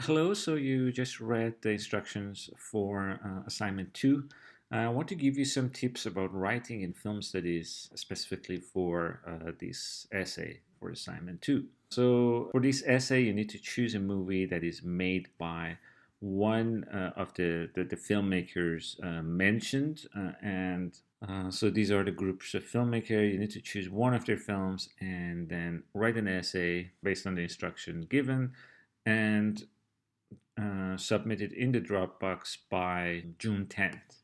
Hello, so you just read the instructions for assignment 2. I want to give you some tips about writing in film studies, specifically for this essay for assignment 2. So, for this essay, you need to choose a movie that is made by one of the filmmakers mentioned, and so these are the groups of filmmakers. You need to choose one of their films and then write an essay based on the instruction given and submitted in the Dropbox by June 10th.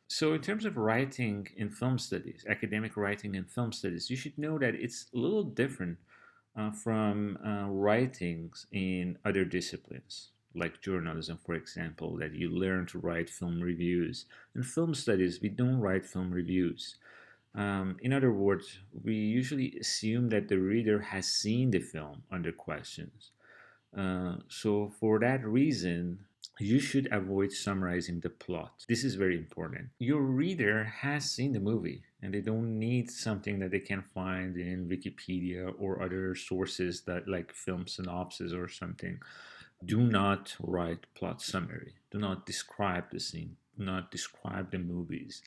So, in terms of writing in film studies, academic writing in film studies, you should know that it's a little different from writings in other disciplines, like journalism, for example, that you learn to write film reviews. In film studies, we don't write film reviews. In other words, we usually assume that the reader has seen the film under questions. So, for that reason, you should avoid summarizing the plot. This is very important. Your reader has seen the movie and they don't need something that they can find in Wikipedia or other sources that like film synopsis or something. Do not write plot summary. Do not describe the scene. Do not describe the movies.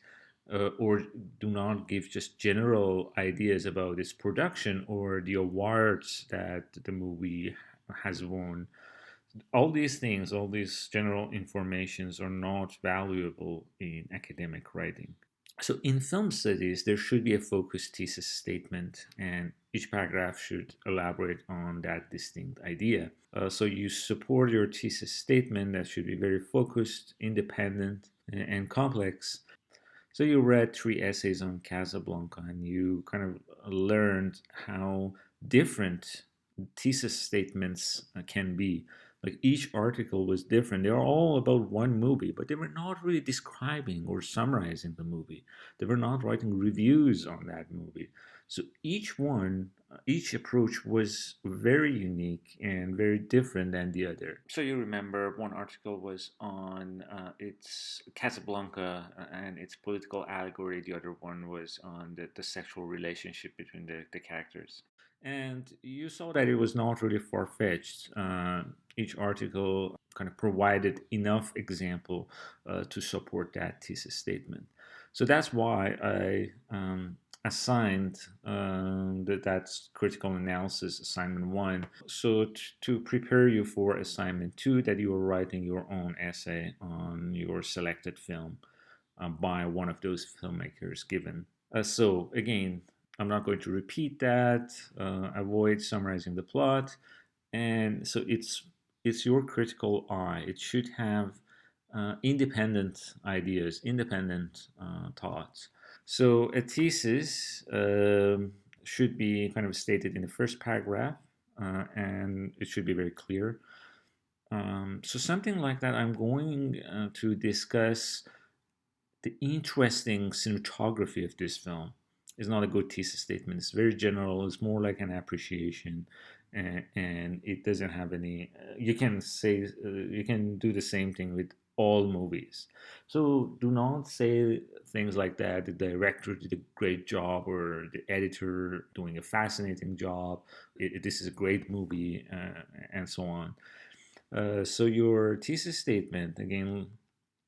Or do not give just general ideas about its production or the awards that the movie has won. All these things, all these general informations are not valuable in academic writing. So in film studies, there should be a focused thesis statement, and each paragraph should elaborate on that distinct idea. So you support your thesis statement that should be very focused, independent, and complex. So you read three essays on Casablanca, and you kind of learned how different thesis statements can be. Like each article was different. They are all about one movie, but they were not really describing or summarizing the movie. They were not writing reviews on that movie. So each approach was very unique and very different than the other. So you remember one article was on its Casablanca and its political allegory. The other one was on the sexual relationship between the characters. And you saw that it was not really far-fetched. Each article kind of provided enough example to support that thesis statement. So that's why I assigned that's critical analysis assignment 1. So to prepare you for assignment 2, that you are writing your own essay on your selected film by one of those filmmakers given. So again, I'm not going to repeat that. Avoid summarizing the plot, and so it's your critical eye. It should have independent ideas, independent thoughts. So a thesis should be kind of stated in the first paragraph, and it should be very clear. So something like that, I'm going to discuss the interesting cinematography of this film. Is not a good thesis statement. It's very general. It's more like an appreciation, and it doesn't have any. You can say you can do the same thing with all movies. So do not say things like that. The director did a great job, or the editor doing a fascinating job. This is a great movie, and so on. So your thesis statement again,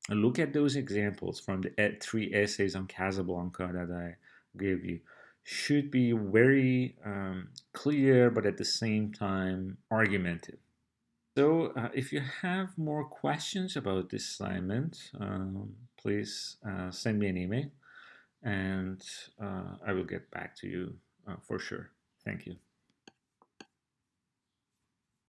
look at those examples from the three essays on Casablanca that I gave you. Should be very clear, but at the same time argumentative. So, if you have more questions about this assignment, please send me an email and I will get back to you for sure. Thank you.